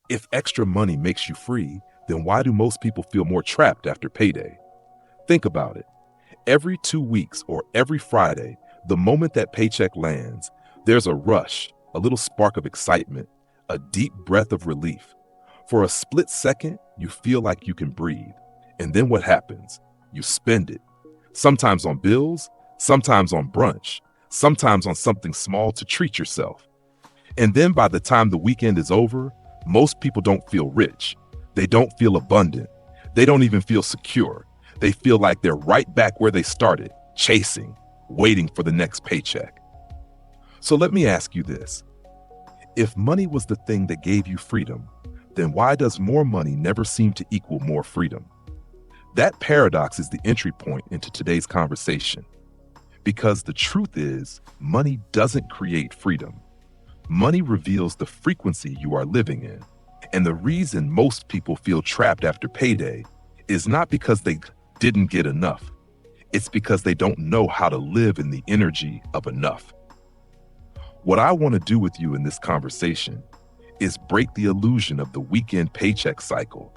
If extra money makes you free, then why do most people feel more trapped after payday? Think about it. Every 2 weeks or every Friday, the moment that paycheck lands, there's a rush, a little spark of excitement, a deep breath of relief. For a split second, you feel like you can breathe. And then what happens? You spend it. Sometimes on bills, sometimes on brunch, sometimes on something small to treat yourself. And then by the time the weekend is over, most people don't feel rich. They don't feel abundant. They don't even feel secure. They feel like they're right back where they started, chasing, waiting for the next paycheck. So let me ask you this. If money was the thing that gave you freedom, then why does more money never seem to equal more freedom? That paradox is the entry point into today's conversation. Because the truth is, money doesn't create freedom. Money reveals the frequency you are living in. And the reason most people feel trapped after payday is not because they didn't get enough. It's because they don't know how to live in the energy of enough. What I want to do with you in this conversation is break the illusion of the weekend paycheck cycle.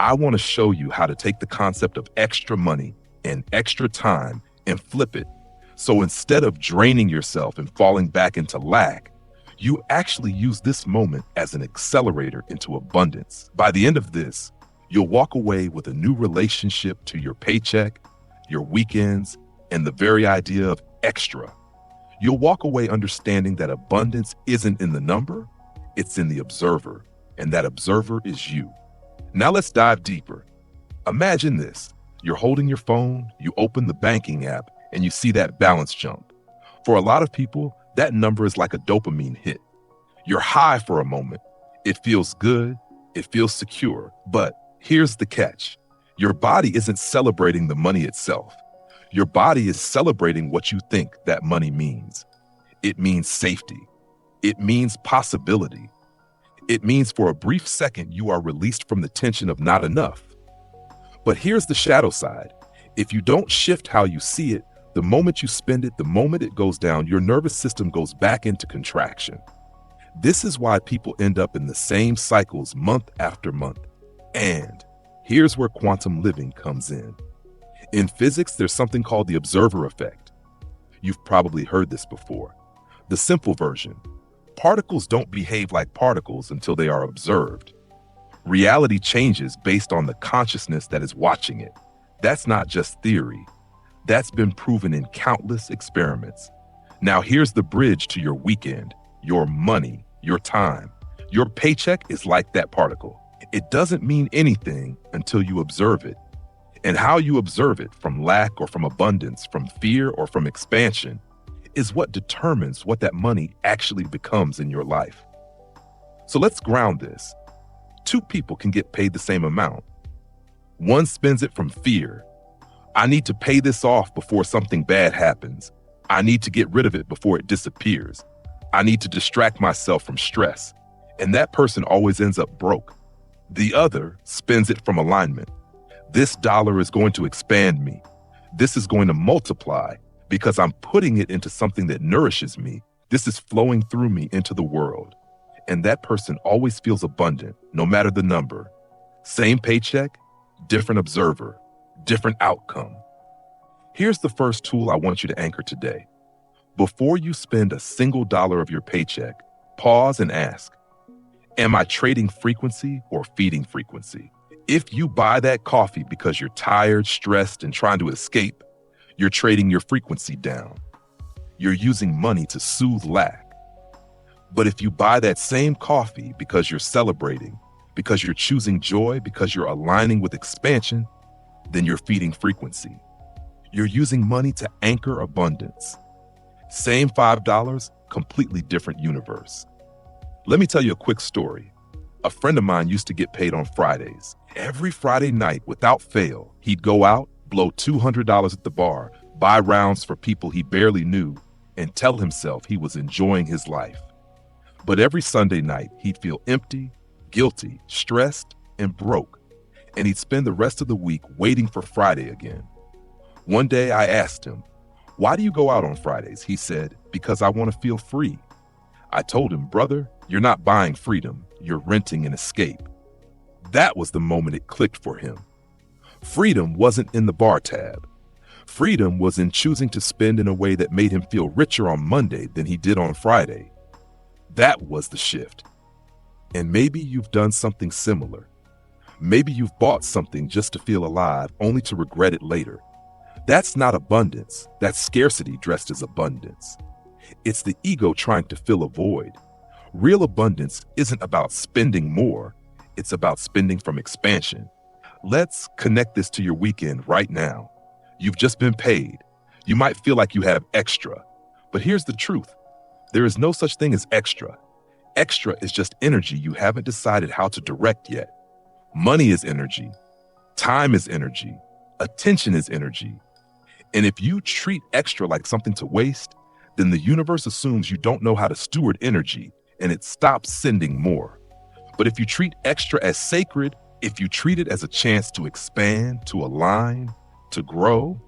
I want to show you how to take the concept of extra money and extra time and flip it. So instead of draining yourself and falling back into lack, you actually use this moment as an accelerator into abundance. By the end of this, you'll walk away with a new relationship to your paycheck, your weekends, and the very idea of extra. You'll walk away understanding that abundance isn't in the number, it's in the observer, and that observer is you. Now let's dive deeper. Imagine this. You're holding your phone, you open the banking app, and you see that balance jump. For a lot of people, that number is like a dopamine hit. You're high for a moment. It feels good, it feels secure, but here's the catch. Your body isn't celebrating the money itself. Your body is celebrating what you think that money means. It means safety. It means possibility. It means for a brief second you are released from the tension of not enough. But here's the shadow side. If you don't shift how you see it, the moment you spend it, the moment it goes down, your nervous system goes back into contraction. This is why people end up in the same cycles month after month. And here's where quantum living comes in. In physics, there's something called the observer effect. You've probably heard this before. The simple version: particles don't behave like particles until they are observed. Reality changes based on the consciousness that is watching it. That's not just theory. That's been proven in countless experiments. Now here's the bridge to your weekend, your money, your time. Your paycheck is like that particle. It doesn't mean anything until you observe it. And how you observe it, from lack or from abundance, from fear or from expansion, is what determines what that money actually becomes in your life. So let's ground this. Two people can get paid the same amount. One spends it from fear. I need to pay this off before something bad happens. I need to get rid of it before it disappears. I need to distract myself from stress. And that person always ends up broke. The other spends it from alignment. This dollar is going to expand me. This is going to multiply because I'm putting it into something that nourishes me. This is flowing through me into the world. And that person always feels abundant, no matter the number. Same paycheck, different observer, different outcome. Here's the first tool I want you to anchor today. Before you spend a single dollar of your paycheck, pause and ask, am I trading frequency or feeding frequency? If you buy that coffee because you're tired, stressed, and trying to escape, you're trading your frequency down. You're using money to soothe lack. But if you buy that same coffee because you're celebrating, because you're choosing joy, because you're aligning with expansion, then you're feeding frequency. You're using money to anchor abundance. Same $5, completely different universe. Let me tell you a quick story. A friend of mine used to get paid on Fridays. Every Friday night, without fail, he'd go out, blow $200 at the bar, buy rounds for people he barely knew, and tell himself he was enjoying his life. But every Sunday night, he'd feel empty, guilty, stressed, and broke. And he'd spend the rest of the week waiting for Friday again. One day I asked him, "Why do you go out on Fridays?" He said, "Because I want to feel free." I told him, "Brother, You're not buying freedom, you're renting an escape. That was the moment it clicked for him. Freedom wasn't in the bar tab. Freedom was in choosing to spend in a way that made him feel richer on Monday than he did on Friday. That was the shift. And maybe you've done something similar. Maybe you've bought something just to feel alive, only to regret it later. That's not abundance. That's scarcity dressed as abundance. It's the ego trying to fill a void. Real abundance isn't about spending more. It's about spending from expansion. Let's connect this to your weekend right now. You've just been paid. You might feel like you have extra, but here's the truth. There is no such thing as extra. Extra is just energy you haven't decided how to direct yet. Money is energy. Time is energy. Attention is energy. And if you treat extra like something to waste, then the universe assumes you don't know how to steward energy and it stops sending more. But if you treat extra as sacred, if you treat it as a chance to expand, to align, to grow,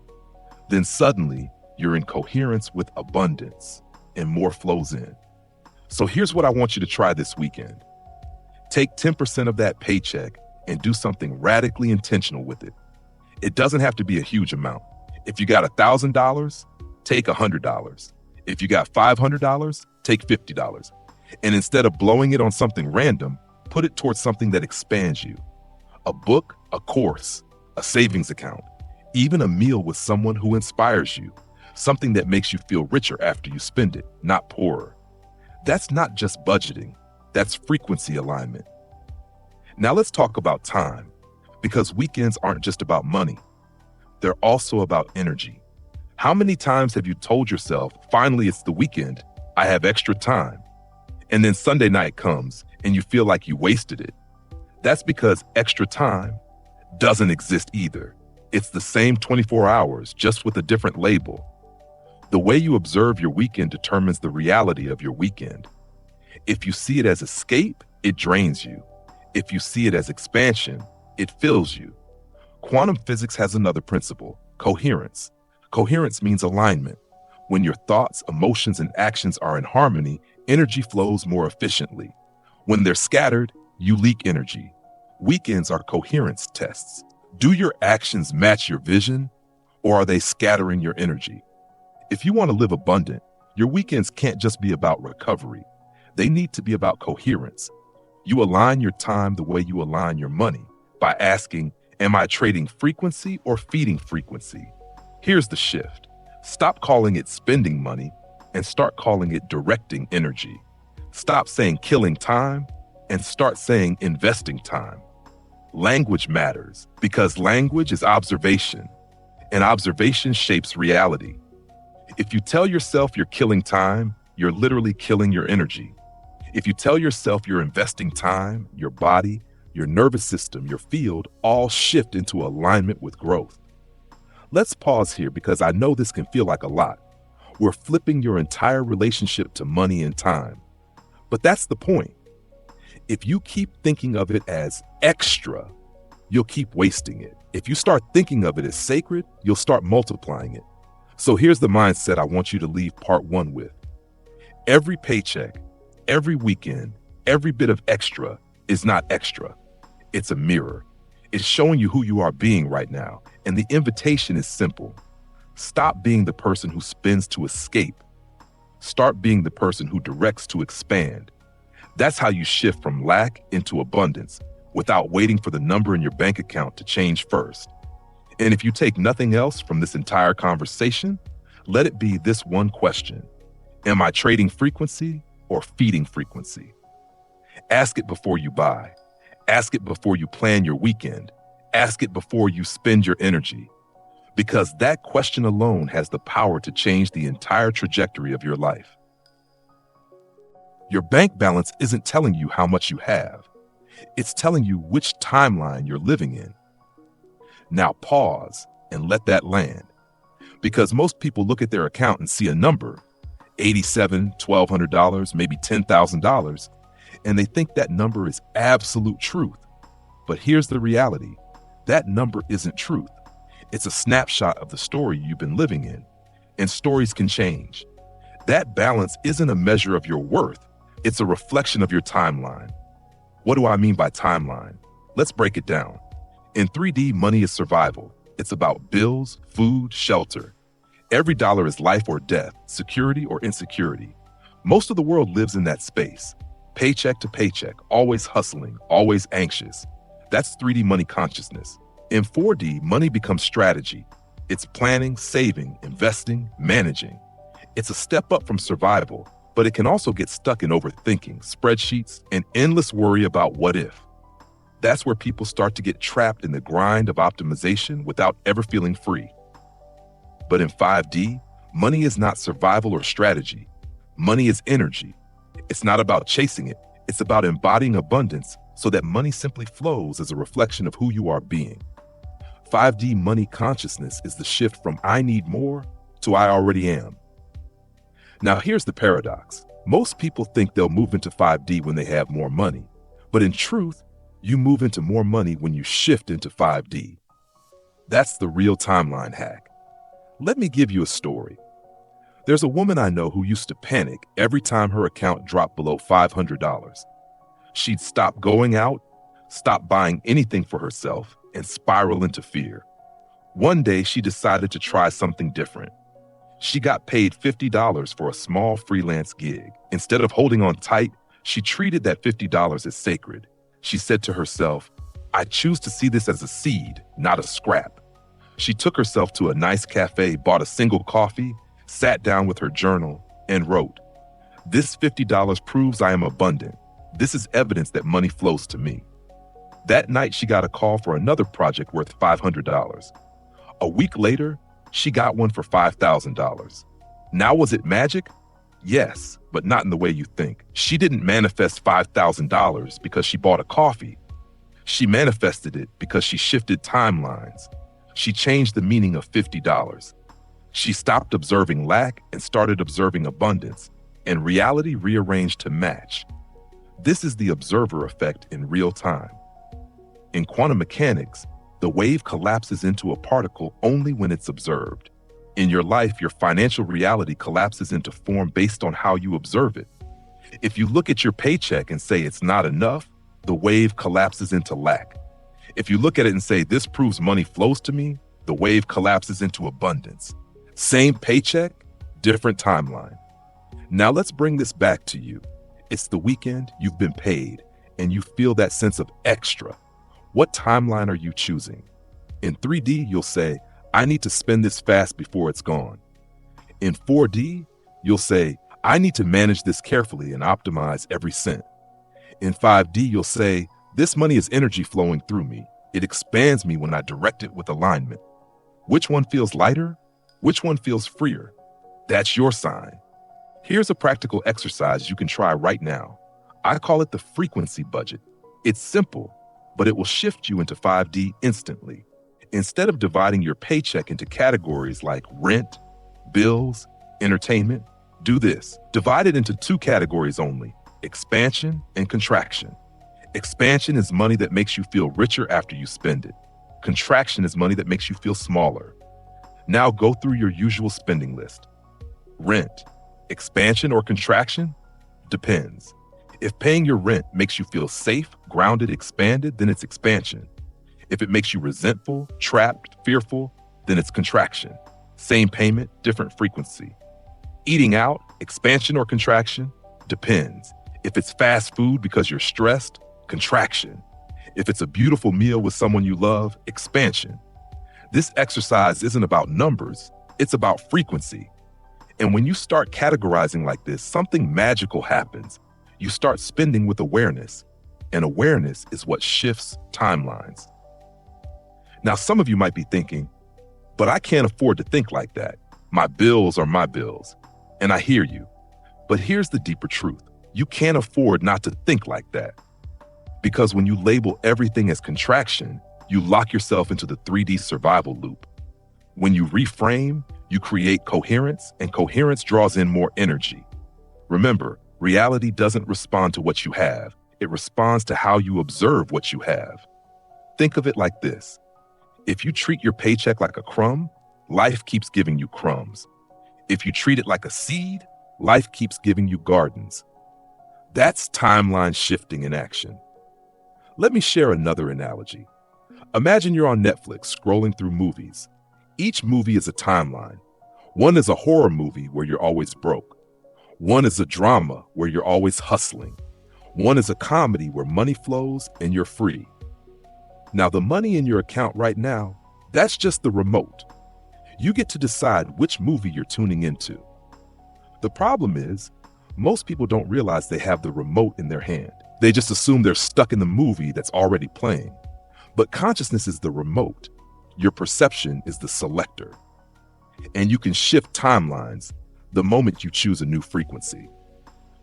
then suddenly you're in coherence with abundance and more flows in. So here's what I want you to try this weekend. Take 10% of that paycheck and do something radically intentional with it. It doesn't have to be a huge amount. If you got $1,000, take $100. If you got $500, take $50. And instead of blowing it on something random, put it towards something that expands you. A book, a course, a savings account, even a meal with someone who inspires you. Something that makes you feel richer after you spend it, not poorer. That's not just budgeting. That's frequency alignment. Now let's talk about time, because weekends aren't just about money. They're also about energy. How many times have you told yourself, finally it's the weekend, I have extra time? And then Sunday night comes and you feel like you wasted it. That's because extra time doesn't exist either. It's the same 24 hours, just with a different label. The way you observe your weekend determines the reality of your weekend. If you see it as escape, it drains you. If you see it as expansion, it fills you. Quantum physics has another principle, coherence. Coherence means alignment. When your thoughts, emotions, and actions are in harmony, energy flows more efficiently. When they're scattered, you leak energy. Weekends are coherence tests. Do your actions match your vision, or are they scattering your energy? If you want to live abundant, your weekends can't just be about recovery. They need to be about coherence. You align your time the way you align your money by asking, am I trading frequency or feeding frequency? Here's the shift. Stop calling it spending money and start calling it directing energy. Stop saying killing time and start saying investing time. Language matters because language is observation, and observation shapes reality. If you tell yourself you're killing time, you're literally killing your energy. If you tell yourself you're investing time, your body, your nervous system, your field all shift into alignment with growth. Let's pause here because I know this can feel like a lot. We're flipping your entire relationship to money and time. But that's the point. If you keep thinking of it as extra, you'll keep wasting it. If you start thinking of it as sacred, you'll start multiplying it. So here's the mindset I want you to leave part one with. Every paycheck, every weekend, every bit of extra is not extra. It's a mirror. It's showing you who you are being right now. And the invitation is simple. Stop being the person who spends to escape. Start being the person who directs to expand. That's how you shift from lack into abundance without waiting for the number in your bank account to change first. And if you take nothing else from this entire conversation, let it be this one question. Am I trading frequency or feeding frequency? Ask it before you buy. Ask it before you plan your weekend. Ask it before you spend your energy. Because that question alone has the power to change the entire trajectory of your life. Your bank balance isn't telling you how much you have. It's telling you which timeline you're living in. Now pause and let that land. Because most people look at their account and see a number, $87,000, $1,200, maybe $10,000, and they think that number is absolute truth. But here's the reality. That number isn't truth. It's a snapshot of the story you've been living in, and stories can change. That balance isn't a measure of your worth. It's a reflection of your timeline. What do I mean by timeline? Let's break it down. In 3D, money is survival. It's about bills, food, shelter. Every dollar is life or death, security or insecurity. Most of the world lives in that space. Paycheck to paycheck, always hustling, always anxious. That's 3D money consciousness. In 4D, money becomes strategy. It's planning, saving, investing, managing. It's a step up from survival, but it can also get stuck in overthinking, spreadsheets, and endless worry about what if. That's where people start to get trapped in the grind of optimization without ever feeling free. But in 5D, money is not survival or strategy. Money is energy. It's not about chasing it. It's about embodying abundance so that money simply flows as a reflection of who you are being. 5D money consciousness is the shift from I need more to I already am. Now here's the paradox. Most people think they'll move into 5D when they have more money. But in truth, you move into more money when you shift into 5D. That's the real timeline hack. Let me give you a story. There's a woman I know who used to panic every time her account dropped below $500. She'd stop going out, stop buying anything for herself, and spiral into fear. One day, she decided to try something different. She got paid $50 for a small freelance gig. Instead of holding on tight, she treated that $50 as sacred. She said to herself, I choose to see this as a seed, not a scrap. She took herself to a nice cafe, bought a single coffee, sat down with her journal, and wrote, "This $50 proves I am abundant. This is evidence that money flows to me." That night, she got a call for another project worth $500. A week later, she got one for $5,000. Now, was it magic? Yes, but not in the way you think. She didn't manifest $5,000 because she bought a coffee. She manifested it because she shifted timelines. She changed the meaning of $50. She stopped observing lack and started observing abundance, and reality rearranged to match. This is the observer effect in real time. In quantum mechanics, the wave collapses into a particle only when it's observed. In your life, your financial reality collapses into form based on how you observe it. If you look at your paycheck and say it's not enough, the wave collapses into lack. If you look at it and say this proves money flows to me, the wave collapses into abundance. Same paycheck, different timeline. Now let's bring this back to you. It's the weekend, you've been paid, and you feel that sense of extra. What timeline are you choosing? In 3D, you'll say, I need to spend this fast before it's gone. In 4D, you'll say, I need to manage this carefully and optimize every cent. In 5D, you'll say, this money is energy flowing through me. It expands me when I direct it with alignment. Which one feels lighter? Which one feels freer? That's your sign. Here's a practical exercise you can try right now. I call it the frequency budget. It's simple, but it will shift you into 5D instantly. Instead of dividing your paycheck into categories like rent, bills, entertainment, do this. Divide it into two categories only, expansion and contraction. Expansion is money that makes you feel richer after you spend it. Contraction is money that makes you feel smaller. Now go through your usual spending list. Rent, expansion or contraction? Depends. If paying your rent makes you feel safe, grounded, expanded, then it's expansion. If it makes you resentful, trapped, fearful, then it's contraction. Same payment, different frequency. Eating out, expansion or contraction? Depends. If it's fast food because you're stressed, contraction. If it's a beautiful meal with someone you love, expansion. This exercise isn't about numbers, it's about frequency. And when you start categorizing like this, something magical happens. You start spending with awareness, and awareness is what shifts timelines. Now, some of you might be thinking, but I can't afford to think like that. My bills are my bills. And I hear you. But here's the deeper truth. You can't afford not to think like that. Because when you label everything as contraction, you lock yourself into the 3D survival loop. When you reframe, you create coherence, and coherence draws in more energy. Remember, reality doesn't respond to what you have. It responds to how you observe what you have. Think of it like this. If you treat your paycheck like a crumb, life keeps giving you crumbs. If you treat it like a seed, life keeps giving you gardens. That's timeline shifting in action. Let me share another analogy. Imagine you're on Netflix scrolling through movies. Each movie is a timeline. One is a horror movie where you're always broke. One is a drama where you're always hustling. One is a comedy where money flows and you're free. Now, the money in your account right now, that's just the remote. You get to decide which movie you're tuning into. The problem is, most people don't realize they have the remote in their hand. They just assume they're stuck in the movie that's already playing. But consciousness is the remote. Your perception is the selector. And you can shift timelines the moment you choose a new frequency.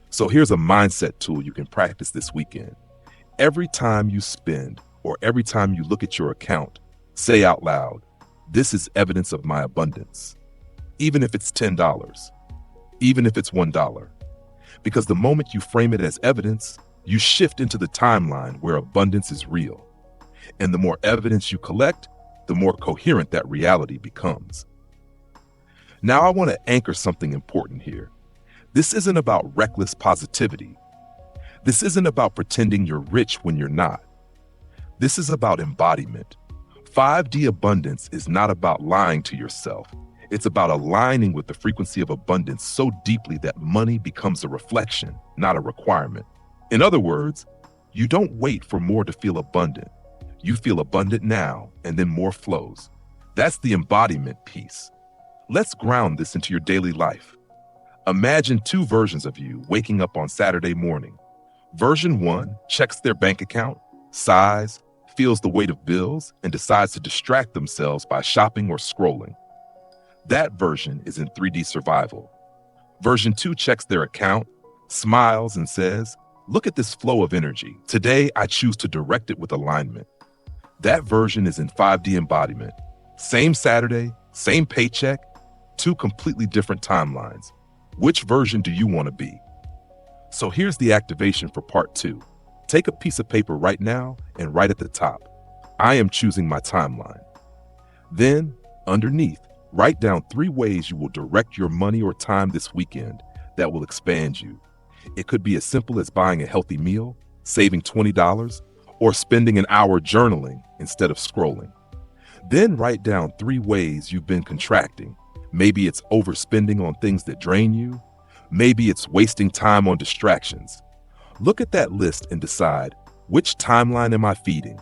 So here's a mindset tool you can practice this weekend. Every time you spend or every time you look at your account, say out loud, "This is evidence of my abundance." Even if it's $10, even if it's $1. Because the moment you frame it as evidence, you shift into the timeline where abundance is real. And the more evidence you collect, the more coherent that reality becomes. Now, I want to anchor something important here. This isn't about reckless positivity. This isn't about pretending you're rich when you're not. This is about embodiment. 5D abundance is not about lying to yourself. It's about aligning with the frequency of abundance so deeply that money becomes a reflection, not a requirement. In other words, you don't wait for more to feel abundant. You feel abundant now, and then more flows. That's the embodiment piece. Let's ground this into your daily life. Imagine two versions of you waking up on Saturday morning. Version 1 checks their bank account, sighs, feels the weight of bills, and decides to distract themselves by shopping or scrolling. That version is in 3D survival. Version 2 checks their account, smiles, and says, "Look at this flow of energy. Today, I choose to direct it with alignment." That version is in 5D embodiment. Same Saturday, same paycheck, two completely different timelines. Which version do you want to be? So here's the activation for part 2. Take a piece of paper right now and write at the top, "I am choosing my timeline." Then, underneath, write down 3 ways you will direct your money or time this weekend that will expand you. It could be as simple as buying a healthy meal, saving $20, or spending an hour journaling instead of scrolling. Then write down 3 ways you've been contracting. Maybe it's overspending on things that drain you. Maybe it's wasting time on distractions. Look at that list and decide, which timeline am I feeding?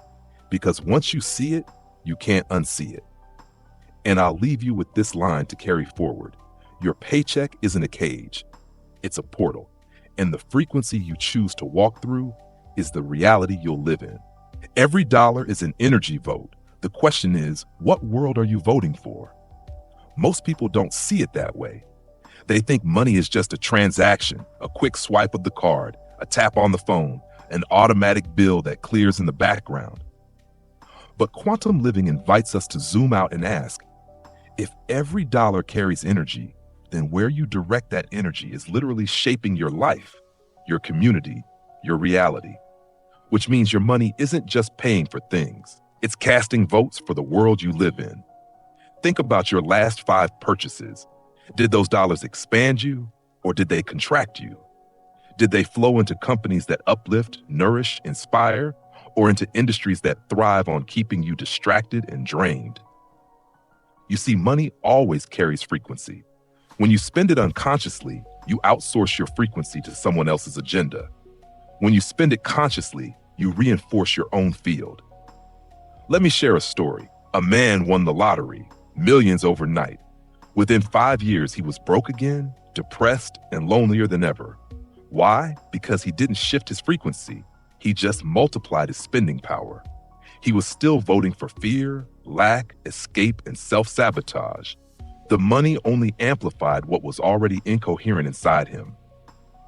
Because once you see it, you can't unsee it. And I'll leave you with this line to carry forward. Your paycheck isn't a cage, it's a portal. And the frequency you choose to walk through is the reality you'll live in. Every dollar is an energy vote. The question is, what world are you voting for? Most people don't see it that way. They think money is just a transaction, a quick swipe of the card, a tap on the phone, an automatic bill that clears in the background. But quantum living invites us to zoom out and ask, if every dollar carries energy, then where you direct that energy is literally shaping your life, your community, your reality. Which means your money isn't just paying for things, it's casting votes for the world you live in. Think about your last 5 purchases. Did those dollars expand you, or did they contract you? Did they flow into companies that uplift, nourish, inspire, or into industries that thrive on keeping you distracted and drained? You see, money always carries frequency. When you spend it unconsciously, you outsource your frequency to someone else's agenda. When you spend it consciously, you reinforce your own field. Let me share a story. A man won the lottery, millions overnight. Within 5 years, he was broke again, depressed, and lonelier than ever. Why? Because he didn't shift his frequency. He just multiplied his spending power. He was still voting for fear, lack, escape, and self-sabotage. The money only amplified what was already incoherent inside him.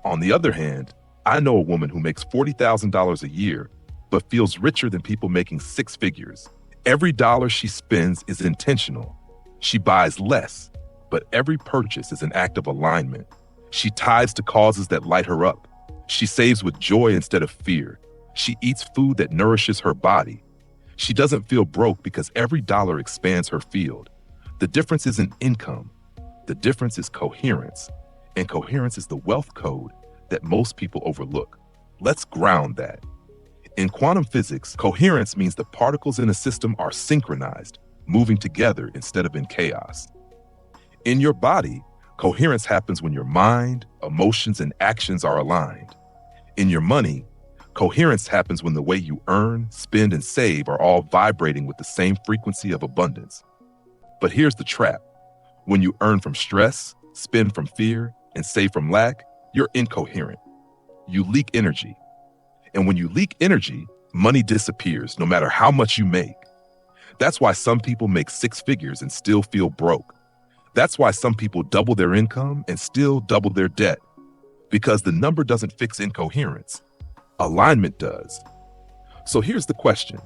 On the other hand, I know a woman who makes $40,000 a year, but feels richer than people making 6 figures. Every dollar she spends is intentional. She buys less, but every purchase is an act of alignment. She ties to causes that light her up. She saves with joy instead of fear. She eats food that nourishes her body. She doesn't feel broke because every dollar expands her field. The difference isn't income. The difference is coherence. And coherence is the wealth code that most people overlook. Let's ground that. In quantum physics, coherence means the particles in a system are synchronized, moving together instead of in chaos. In your body, coherence happens when your mind, emotions, and actions are aligned. In your money, coherence happens when the way you earn, spend, and save are all vibrating with the same frequency of abundance. But here's the trap. When you earn from stress, spend from fear, and save from lack, you're incoherent. You leak energy. And when you leak energy, money disappears no matter how much you make. That's why some people make six figures and still feel broke. That's why some people double their income and still double their debt. Because the number doesn't fix incoherence. Alignment does. So here's the question.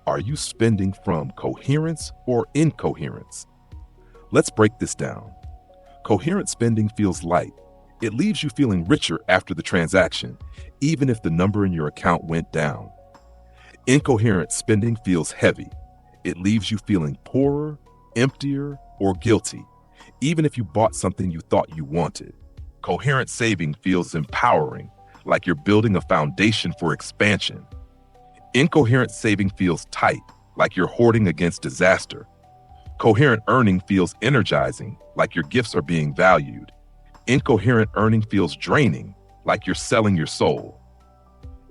Are you spending from coherence or incoherence? Let's break this down. Coherent spending feels light. It leaves you feeling richer after the transaction, even if the number in your account went down. Incoherent spending feels heavy. It leaves you feeling poorer, emptier, or guilty, even if you bought something you thought you wanted. Coherent saving feels empowering, like you're building a foundation for expansion. Incoherent saving feels tight, like you're hoarding against disaster. Coherent earning feels energizing, like your gifts are being valued. Incoherent earning feels draining, like you're selling your soul.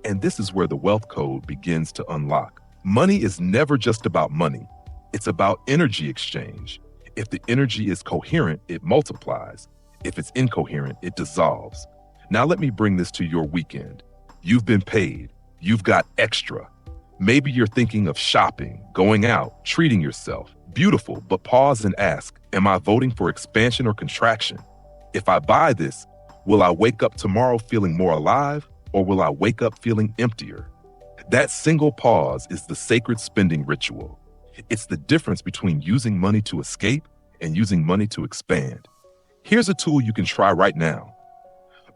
And this is where the wealth code begins to unlock. Money is never just about money. It's about energy exchange. If the energy is coherent, it multiplies. If it's incoherent, it dissolves. Now let me bring this to your weekend. You've been paid. You've got extra. Maybe you're thinking of shopping, going out, treating yourself. Beautiful, but pause and ask, am I voting for expansion or contraction? If I buy this, will I wake up tomorrow feeling more alive, or will I wake up feeling emptier? That single pause is the sacred spending ritual. It's the difference between using money to escape and using money to expand. Here's a tool you can try right now.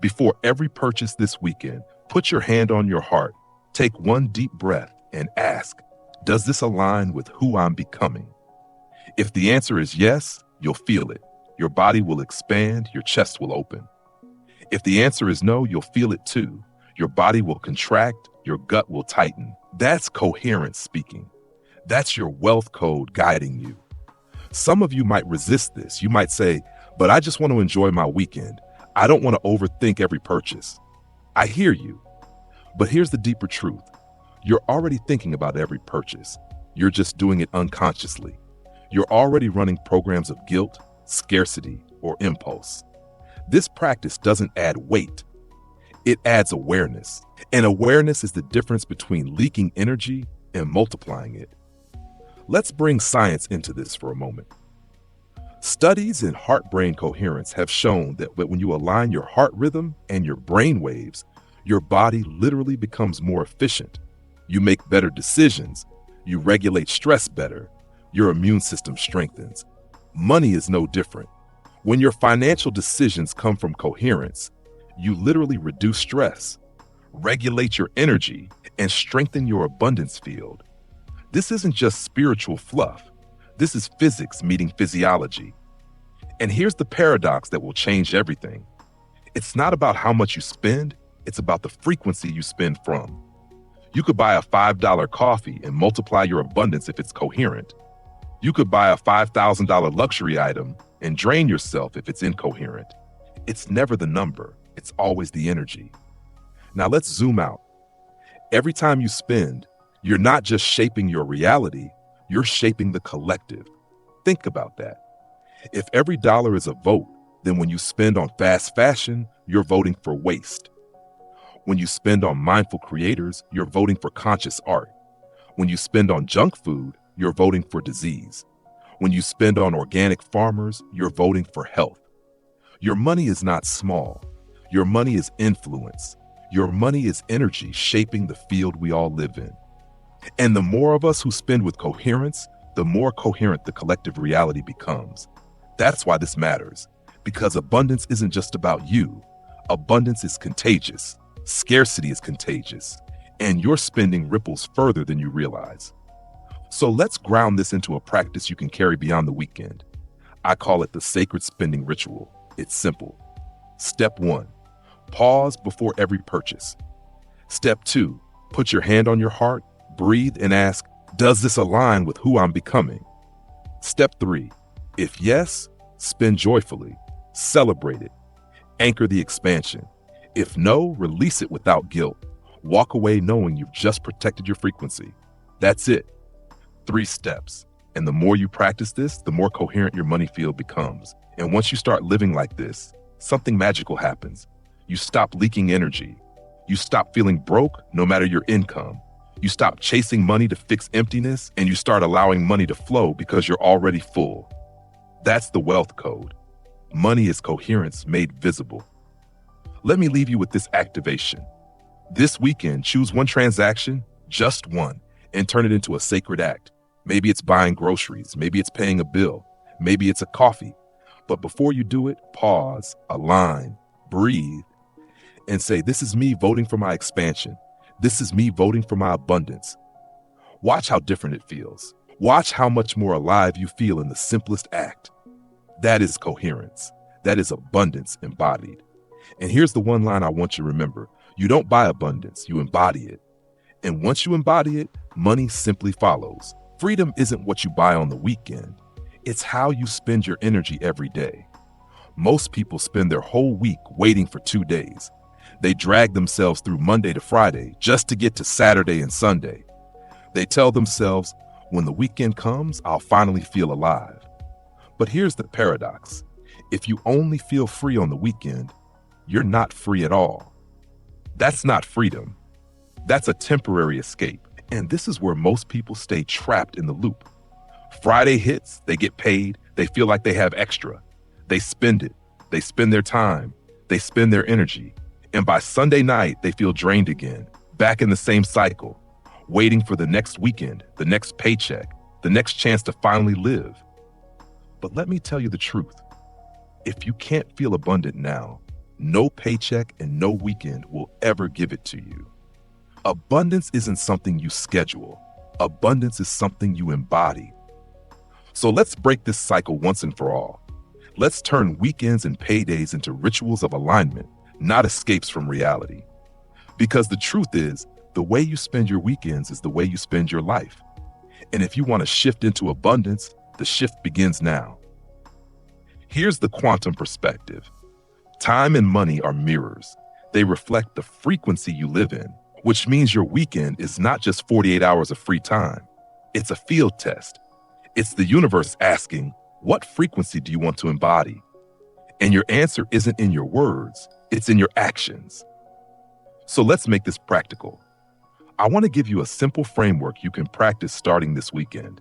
Before every purchase this weekend, put your hand on your heart, take one deep breath, and ask, does this align with who I'm becoming? If the answer is yes, you'll feel it. Your body will expand, your chest will open. If the answer is no, you'll feel it too. Your body will contract, your gut will tighten. That's coherence speaking. That's your wealth code guiding you. Some of you might resist this. You might say, but I just want to enjoy my weekend. I don't want to overthink every purchase. I hear you. But here's the deeper truth. You're already thinking about every purchase. You're just doing it unconsciously. You're already running programs of guilt, scarcity, or impulse. This practice doesn't add weight. It adds awareness. And awareness is the difference between leaking energy and multiplying it. Let's bring science into this for a moment. Studies in heart-brain coherence have shown that when you align your heart rhythm and your brain waves, your body literally becomes more efficient. You make better decisions. You regulate stress better. Your immune system strengthens. Money is no different. When your financial decisions come from coherence, you literally reduce stress, regulate your energy, and strengthen your abundance field. This isn't just spiritual fluff. This is physics meeting physiology. And here's the paradox that will change everything. It's not about how much you spend, it's about the frequency you spend from. You could buy a $5 coffee and multiply your abundance if it's coherent. You could buy a $5,000 luxury item and drain yourself if it's incoherent. It's never the number, it's always the energy. Now let's zoom out. Every time you spend, you're not just shaping your reality, you're shaping the collective. Think about that. If every dollar is a vote, then when you spend on fast fashion, you're voting for waste. When you spend on mindful creators, you're voting for conscious art. When you spend on junk food, you're voting for disease. When you spend on organic farmers, you're voting for health. Your money is not small. Your money is influence. Your money is energy shaping the field we all live in. And the more of us who spend with coherence, the more coherent the collective reality becomes. That's why this matters, because abundance isn't just about you. Abundance is contagious. Scarcity is contagious. And your spending ripples further than you realize. So let's ground this into a practice you can carry beyond the weekend. I call it the sacred spending ritual. It's simple. Step 1. Pause before every purchase. Step 2, put your hand on your heart, breathe, and ask, does this align with who I'm becoming? Step 3, if yes, spend joyfully, celebrate it, anchor the expansion. If no, release it without guilt. Walk away knowing you've just protected your frequency. That's it. 3 steps. And the more you practice this, the more coherent your money field becomes. And once you start living like this, something magical happens. You stop leaking energy. You stop feeling broke no matter your income. You stop chasing money to fix emptiness, and you start allowing money to flow because you're already full. That's the wealth code. Money is coherence made visible. Let me leave you with this activation. This weekend, choose one transaction, just one, and turn it into a sacred act. Maybe it's buying groceries, maybe it's paying a bill, maybe it's a coffee. But before you do it, pause, align, breathe, and say, this is me voting for my expansion. This is me voting for my abundance. Watch how different it feels. Watch how much more alive you feel in the simplest act. That is coherence. That is abundance embodied. And here's the one line I want you to remember. You don't buy abundance, you embody it. And once you embody it, money simply follows. Freedom isn't what you buy on the weekend. It's how you spend your energy every day. Most people spend their whole week waiting for 2 days. They drag themselves through Monday to Friday just to get to Saturday and Sunday. They tell themselves, when the weekend comes, I'll finally feel alive. But here's the paradox. If you only feel free on the weekend, you're not free at all. That's not freedom. That's a temporary escape. And this is where most people stay trapped in the loop. Friday hits, they get paid, they feel like they have extra. They spend it, they spend their time, they spend their energy. And by Sunday night, they feel drained again, back in the same cycle, waiting for the next weekend, the next paycheck, the next chance to finally live. But let me tell you the truth. If you can't feel abundant now, no paycheck and no weekend will ever give it to you. Abundance isn't something you schedule. Abundance is something you embody. So let's break this cycle once and for all. Let's turn weekends and paydays into rituals of alignment, not escapes from reality. Because the truth is, the way you spend your weekends is the way you spend your life. And if you want to shift into abundance, the shift begins now. Here's the quantum perspective. Time and money are mirrors. They reflect the frequency you live in, which means your weekend is not just 48 hours of free time. It's a field test. It's the universe asking, what frequency do you want to embody? And your answer isn't in your words, it's in your actions. So let's make this practical. I want to give you a simple framework you can practice starting this weekend.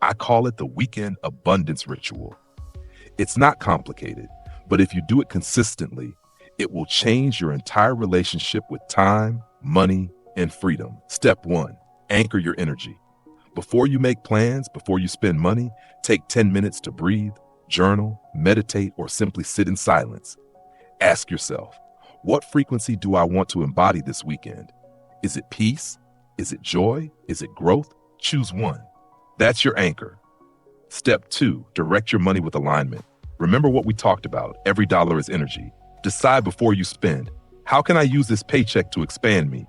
I call it the Weekend Abundance Ritual. It's not complicated, but if you do it consistently, it will change your entire relationship with time, money, and freedom. Step 1, anchor your energy. Before you make plans, before you spend money, take 10 minutes to breathe, journal, meditate, or simply sit in silence. Ask yourself, what frequency do I want to embody this weekend? Is it peace? Is it joy? Is it growth? Choose one. That's your anchor. Step 2, direct your money with alignment. Remember what we talked about. Every dollar is energy. Decide before you spend. How can I use this paycheck to expand me?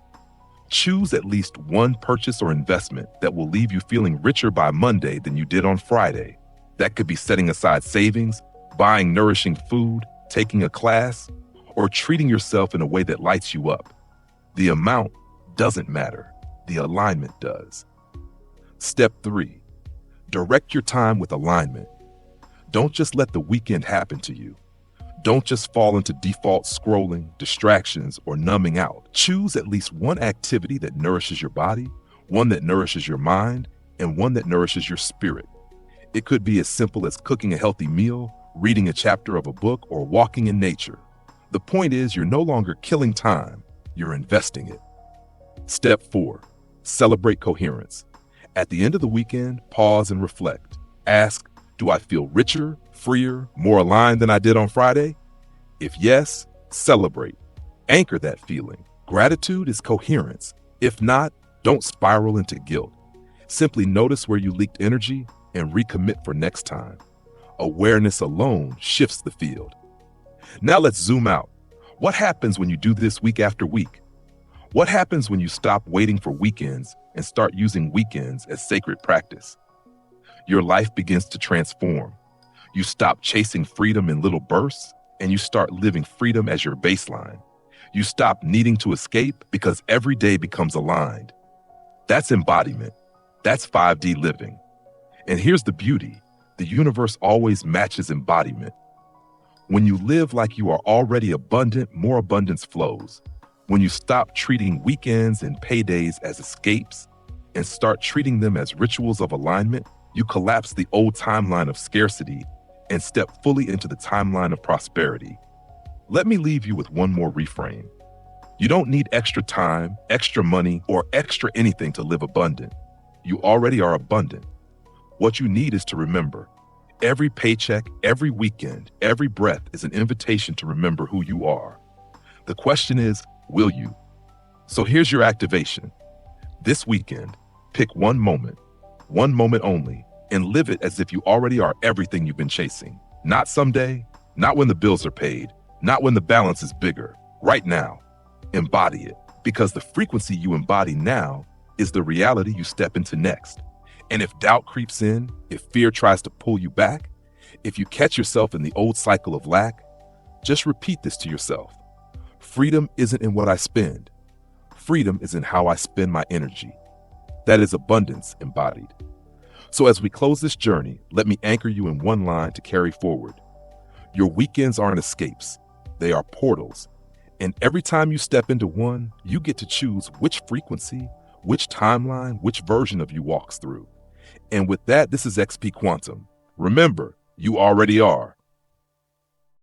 Choose at least one purchase or investment that will leave you feeling richer by Monday than you did on Friday. That could be setting aside savings, buying nourishing food, taking a class, or treating yourself in a way that lights you up. The amount doesn't matter. The alignment does. Step 3, direct your time with alignment. Don't just let the weekend happen to you. Don't just fall into default scrolling, distractions, or numbing out. Choose at least one activity that nourishes your body, one that nourishes your mind, and one that nourishes your spirit. It could be as simple as cooking a healthy meal, reading a chapter of a book, or walking in nature. The point is, you're no longer killing time, you're investing it. Step 4, celebrate coherence. At the end of the weekend, pause and reflect. Ask, do I feel richer, freer, more aligned than I did on Friday? If yes, celebrate. Anchor that feeling. Gratitude is coherence. If not, don't spiral into guilt. Simply notice where you leaked energy and recommit for next time. Awareness alone shifts the field. Now let's zoom out. What happens when you do this week after week? What happens when you stop waiting for weekends and start using weekends as sacred practice? Your life begins to transform. You stop chasing freedom in little bursts and you start living freedom as your baseline. You stop needing to escape because every day becomes aligned. That's embodiment. That's 5D living. And here's the beauty. The universe always matches embodiment. When you live like you are already abundant, more abundance flows. When you stop treating weekends and paydays as escapes and start treating them as rituals of alignment, you collapse the old timeline of scarcity and step fully into the timeline of prosperity. Let me leave you with one more reframe. You don't need extra time, extra money, or extra anything to live abundant. You already are abundant. What you need is to remember. Every paycheck, every weekend, every breath is an invitation to remember who you are. The question is, will you? So here's your activation. This weekend, pick one moment only, and live it as if you already are everything you've been chasing. Not someday, not when the bills are paid, not when the balance is bigger. Right now, embody it, because the frequency you embody now is the reality you step into next. And if doubt creeps in, if fear tries to pull you back, if you catch yourself in the old cycle of lack, just repeat this to yourself. Freedom isn't in what I spend. Freedom is in how I spend my energy. That is abundance embodied. So as we close this journey, let me anchor you in one line to carry forward. Your weekends aren't escapes. They are portals. And every time you step into one, you get to choose which frequency, which timeline, which version of you walks through. And with that, this is XP Quantum. Remember, you already are.